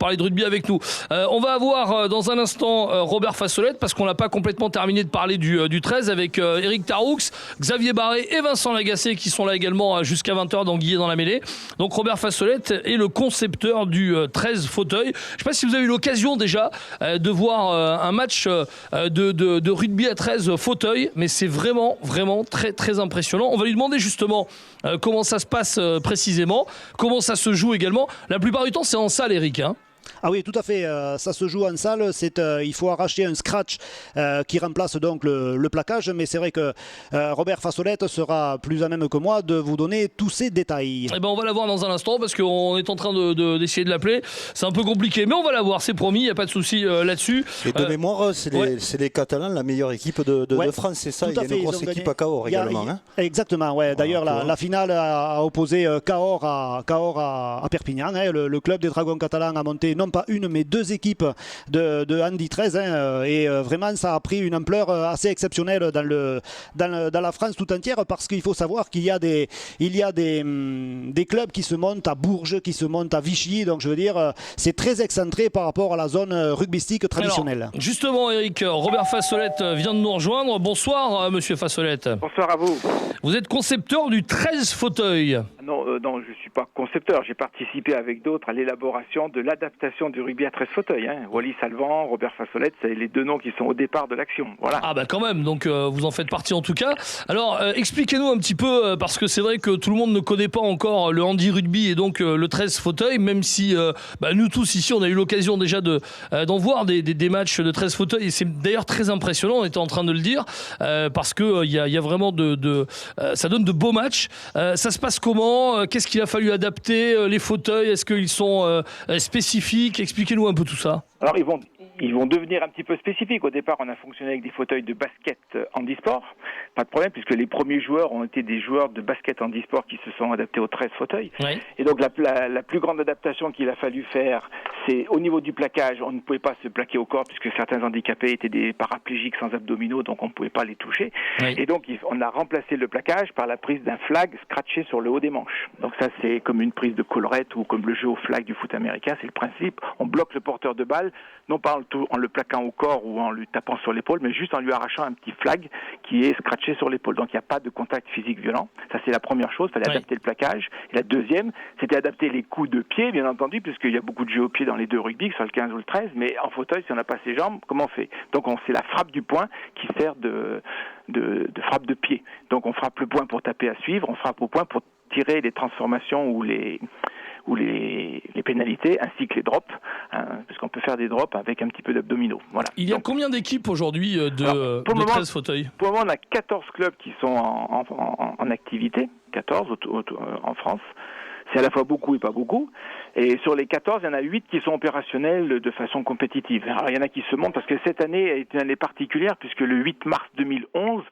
parler de rugby avec nous. On va avoir dans un instant Robert Fassolette, parce qu'on n'a pas complètement terminé de parler du 13 avec Éric Taroux, Xavier Barré et Vincent Lagacé qui sont là également jusqu'à 20h dans Guillet dans la mêlée. Donc Robert Fassolette est le concepteur du 13 fauteuil. Je ne sais pas si vous avez eu l'occasion déjà de voir un match de rugby à 13 fauteuils, mais c'est vraiment très très impressionnant. On va lui demander justement comment ça se passe précisément, comment ça se joue également. La plupart du temps c'est en salle, Eric, hein. Ah oui, tout à fait. Ça se joue en salle. Il faut arracher un scratch qui remplace donc le plaquage. Mais c'est vrai que Robert Fassolette sera plus à même que moi de vous donner tous ces détails. Eh ben, on va la voir dans un instant parce qu'on est en train d'essayer de l'appeler. C'est un peu compliqué, mais on va la voir, c'est promis. Il n'y a pas de souci là-dessus. Et de mémoire, c'est les Catalans, la meilleure équipe de France. C'est ça. Il y a une grosse équipe à Cahors également. Exactement. Ouais. D'ailleurs, la finale a opposé Cahors à Perpignan. Le club des Dragons catalans a monté non pas une mais deux équipes de Handy 13 et vraiment ça a pris une ampleur assez exceptionnelle dans la France tout entière, parce qu'il faut savoir qu'il y a des clubs qui se montent à Bourges, qui se montent à Vichy, donc je veux dire c'est très excentré par rapport à la zone rugbystique traditionnelle. Alors, justement, Eric, Robert Fassolette vient de nous rejoindre. Bonsoir monsieur Fassolette. Bonsoir à vous. Vous êtes concepteur du 13 fauteuil. Non, je ne suis pas concepteur. J'ai participé avec d'autres à l'élaboration de l'adaptation du rugby à 13 fauteuils. Wallis Salvan, Robert Fassolette, c'est les deux noms qui sont au départ de l'action. Voilà. Ah bah quand même, donc vous en faites partie en tout cas. Alors expliquez-nous un petit peu, parce que c'est vrai que tout le monde ne connaît pas encore le handi rugby et donc le 13 fauteuil, même si nous tous ici on a eu l'occasion déjà d'en voir des matchs de 13 fauteuils, et c'est d'ailleurs très impressionnant, on était en train de le dire, parce que il y a vraiment ça donne de beaux matchs. Ça se passe comment? Qu'est-ce qu'il a fallu adapter? Les fauteuils, est-ce qu'ils sont spécifiques? Expliquez-nous un peu tout ça. Alors ils vont devenir un petit peu spécifiques. Au départ, on a fonctionné avec des fauteuils de basket handisport. Pas de problème, puisque les premiers joueurs ont été des joueurs de basket handisport qui se sont adaptés aux 13 fauteuils. Oui. Et donc la plus grande adaptation qu'il a fallu faire, c'est au niveau du plaquage. On ne pouvait pas se plaquer au corps puisque certains handicapés étaient des paraplégiques sans abdominaux, donc on ne pouvait pas les toucher. Oui. Et donc on a remplacé le plaquage par la prise d'un flag scratché sur le haut des manches. Donc ça, c'est comme une prise de collerette ou comme le jeu au flag du foot américain. C'est le principe. On bloque le porteur de balle, non pas en le plaquant au corps ou en lui tapant sur l'épaule, mais juste en lui arrachant un petit flag qui est scratché sur l'épaule. Donc il n'y a pas de contact physique violent. Ça, c'est la première chose. Il fallait adapter le plaquage. Et la deuxième, c'était adapter les coups de pied, bien entendu, puisqu'il y a beaucoup de jeux au pied dans les deux rugby, que ce soit le 15 ou le 13. Mais en fauteuil, si on n'a pas ses jambes, comment on fait? Donc c'est la frappe du poing qui sert de frappe de pied. Donc on frappe le poing pour taper à suivre, on frappe au poing pour tirer les transformations ou les pénalités, ainsi que les drops, parce qu'on peut faire des drops avec un petit peu d'abdominaux. Voilà. Il y a combien d'équipes aujourd'hui de 13 fauteuils? Pour le moment, on a 14 clubs qui sont en activité, 14 en France. C'est à la fois beaucoup et pas beaucoup. Et sur les 14, il y en a 8 qui sont opérationnels de façon compétitive. Alors, il y en a qui se montent parce que cette année a été une année particulière, puisque le 8 mars 2011,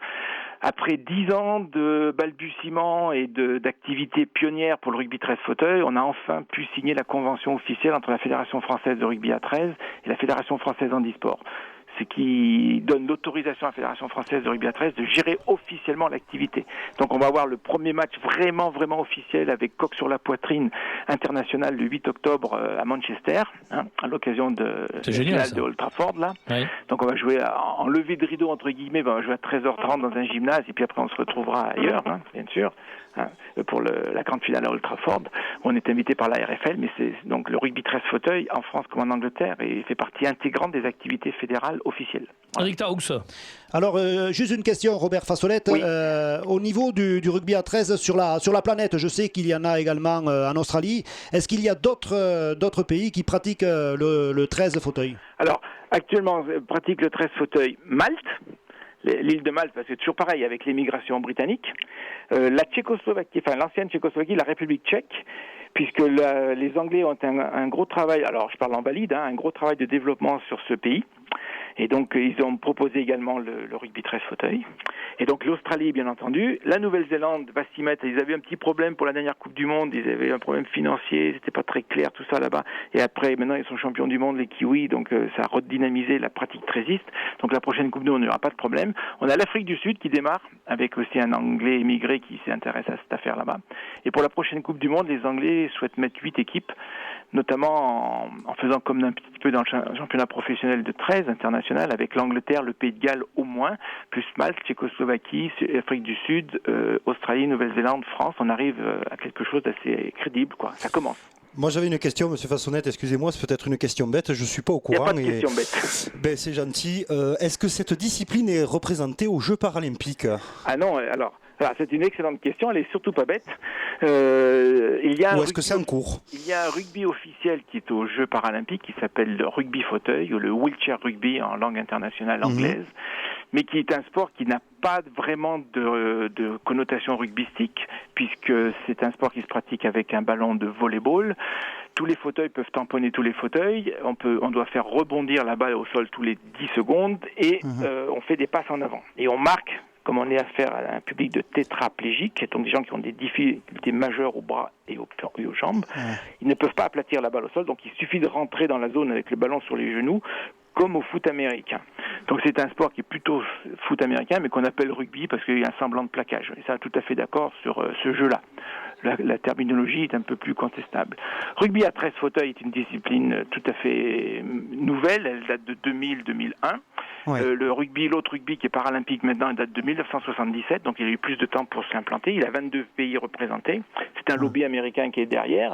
après 10 ans de balbutiements et d'activités pionnières pour le rugby 13 fauteuil, on a enfin pu signer la convention officielle entre la Fédération française de rugby à 13 et la Fédération française handisport. Ce qui donne l'autorisation à la Fédération française de rugby à 13 de gérer officiellement l'activité. Donc on va avoir le premier match vraiment officiel avec coq sur la poitrine international le 8 octobre à Manchester, à l'occasion de la finale de Old Trafford là. Oui. Donc on va jouer en levée de rideau entre guillemets, on va jouer à 13h30 dans un gymnase et puis après on se retrouvera ailleurs, bien sûr. Pour la grande finale à Old Trafford. On est invité par la RFL, mais c'est donc le rugby 13 fauteuil en France comme en Angleterre et fait partie intégrante des activités fédérales officielles. Voilà. Eric Taroux. Alors, juste une question, Robert Fassolette. Oui. Au niveau du rugby à 13 sur la planète, je sais qu'il y en a également en Australie. Est-ce qu'il y a d'autres pays qui pratiquent le 13 fauteuil? Alors, actuellement, pratique le 13 fauteuil Malte. L'île de Malte, parce que c'est toujours pareil avec l'émigration britannique, la Tchécoslovaquie, l'ancienne Tchécoslovaquie, la République tchèque, puisque les Anglais ont un gros travail, alors je parle en valide, un gros travail de développement sur ce pays, Et donc, ils ont proposé également le rugby 13 fauteuils. Et donc, l'Australie, bien entendu. La Nouvelle-Zélande va s'y mettre. Ils avaient un petit problème pour la dernière Coupe du Monde. Ils avaient un problème financier. C'était pas très clair, tout ça là-bas. Et après, maintenant, ils sont champions du monde, les Kiwis. Donc, ça a redynamisé la pratique trésiste. Donc, la prochaine Coupe du Monde, il n'y aura pas de problème. On a l'Afrique du Sud qui démarre, avec aussi un Anglais émigré qui s'intéresse à cette affaire là-bas. Et pour la prochaine Coupe du Monde, les Anglais souhaitent mettre 8 équipes, notamment en faisant comme un petit peu dans le championnat professionnel de 13 international, avec l'Angleterre, le Pays de Galles au moins, plus Malte, Tchécoslovaquie, Afrique du Sud, Australie, Nouvelle-Zélande, France. On arrive à quelque chose d'assez crédible, quoi. Ça commence. Moi j'avais une question, Monsieur Fassonnette, excusez-moi, c'est peut-être une question bête, je ne suis pas au courant. Il n'y a pas de question bête. Ben, c'est gentil. Est-ce que cette discipline est représentée aux Jeux paralympiques ? Ah non, alors c'est une excellente question, elle est surtout pas bête. Ou est-ce que c'est en cours ? Il y a un rugby officiel qui est aux Jeux paralympiques, qui s'appelle le rugby fauteuil, ou le wheelchair rugby en langue internationale anglaise, mais qui est un sport qui n'a pas vraiment de connotation rugbystique, puisque c'est un sport qui se pratique avec un ballon de volleyball. Tous les fauteuils peuvent tamponner tous les fauteuils. On doit faire rebondir la balle au sol tous les 10 secondes et on fait des passes en avant. Et on marque, comme on est affaire à un public de tétraplégiques, donc des gens qui ont des difficultés majeures aux bras et aux jambes, ils ne peuvent pas aplatir la balle au sol, donc il suffit de rentrer dans la zone avec le ballon sur les genoux, comme au foot américain. Donc c'est un sport qui est plutôt foot américain, mais qu'on appelle rugby parce qu'il y a un semblant de plaquage. Et ça, tout à fait d'accord sur ce jeu-là. La terminologie est un peu plus contestable. Rugby à 13 fauteuils est une discipline tout à fait nouvelle. Elle date de 2000-2001. Ouais. L'autre rugby qui est paralympique maintenant, il date de 1977, donc il a eu plus de temps pour s'implanter. Il a 22 pays représentés. C'est un lobby américain qui est derrière,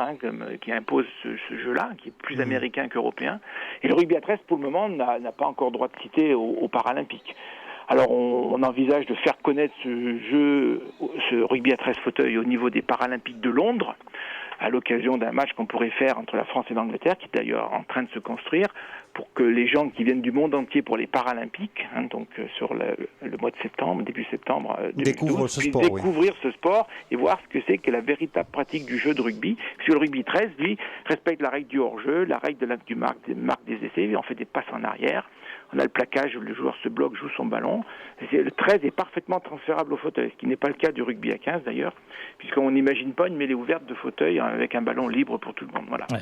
qui impose ce jeu-là, qui est plus américain qu'européen. Et le rugby à 13, pour le moment, n'a pas encore droit de citer aux Paralympiques. Alors on envisage de faire connaître ce rugby à 13 fauteuils au niveau des Paralympiques de Londres, à l'occasion d'un match qu'on pourrait faire entre la France et l'Angleterre, qui est d'ailleurs en train de se construire, pour que les gens qui viennent du monde entier pour les Paralympiques, donc sur le mois de septembre, début septembre 2012, puissent découvrir ce sport et voir ce que c'est que la véritable pratique du jeu de rugby. Parce que le rugby 13, lui, respecte la règle du hors-jeu, la règle du marque des essais, on fait des passes en arrière. On a le plaquage, le joueur se bloque, joue son ballon. Le 13 est parfaitement transférable au fauteuil, ce qui n'est pas le cas du rugby à 15 d'ailleurs, puisqu'on n'imagine pas une mêlée ouverte de fauteuil avec un ballon libre pour tout le monde. Voilà. Ouais.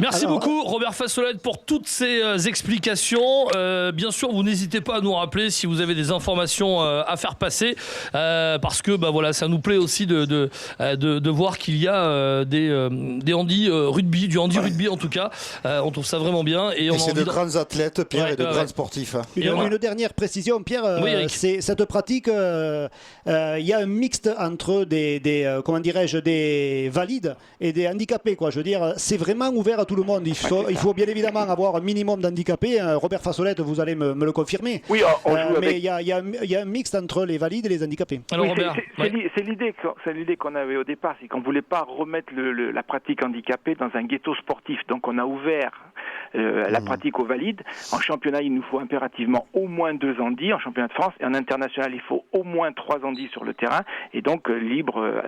Merci beaucoup Robert Fassolette pour toutes ces explications. Bien sûr, vous n'hésitez pas à nous rappeler si vous avez des informations à faire passer, parce que voilà, ça nous plaît aussi de voir qu'il y a des handi rugby, du handi rugby en tout cas. On trouve ça vraiment bien. Et c'est de grands athlètes, Pierre, et de grands sportifs. Une dernière précision, Pierre. C'est cette pratique. Il y a un mixte entre des valides et des handicapés, quoi. Je veux dire, c'est vraiment ouvert à tout le monde. Il faut bien évidemment avoir un minimum d'handicapés. Robert Fassolette, vous allez me le confirmer. Oui, mais il y a un mixte entre les valides et les handicapés. Alors, oui, Robert, c'est l'idée qu'on avait au départ, c'est qu'on ne voulait pas remettre la pratique handicapée dans un ghetto sportif. Donc on a ouvert la pratique aux valides. En championnat, il nous faut impérativement au moins 2 handis. En championnat de France et en international, il faut au moins 3 handis sur le terrain. Et donc libre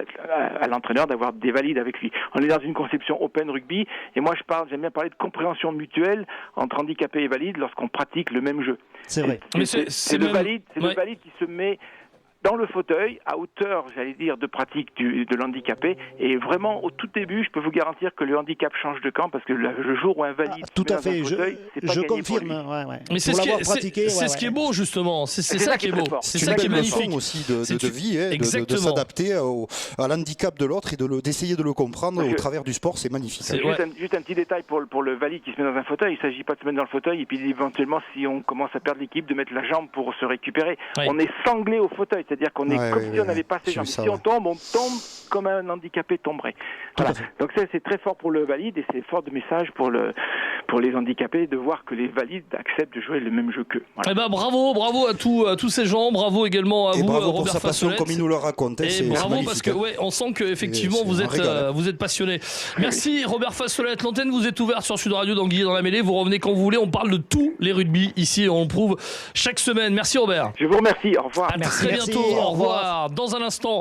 à l'entraîneur d'avoir des valides avec lui. On est dans une conception open rugby. Et moi, j'aime bien parler de compréhension mutuelle entre handicapés et valides lorsqu'on pratique le même jeu. C'est vrai. C'est le valide qui se met dans le fauteuil, à hauteur, j'allais dire, de pratique de l'handicapé. Et vraiment, au tout début, je peux vous garantir que le handicap change de camp, parce que le jour où un valide tout à fait, je confirme. Mais c'est ce qui est beau, justement. C'est ça qui est beau. C'est ça qui est magnifique aussi de vie, de s'adapter à l'handicap de l'autre et d'essayer de le comprendre au travers du sport. C'est magnifique. Juste un petit détail pour le valide qui se met dans un fauteuil. Il ne s'agit pas de se mettre dans le fauteuil et puis éventuellement, si on commence à perdre l'équipe, de mettre la jambe pour se récupérer. On est sanglé au fauteuil. C'est-à-dire qu'on est comme si on n'avait pas ses jambes. Si on tombe comme un handicapé tomberait. Voilà. Donc ça, c'est très fort pour le valide et c'est fort de message pour les handicapés de voir que les valides acceptent de jouer le même jeu qu'eux. Voilà. Eh ben, bravo à tous ces gens, bravo également à vous, bravo Robert pour sa passion comme il nous le raconte. Et bravo parce que on sent qu'effectivement vous êtes passionné. Merci Robert Fassolette. L'antenne vous est ouverte sur Sud Radio dans Guillet dans la mêlée. Vous revenez quand vous voulez. On parle de tous les rugby ici et on prouve chaque semaine. Merci Robert. Je vous remercie. Au revoir. À très bientôt. Au revoir. Dans un instant.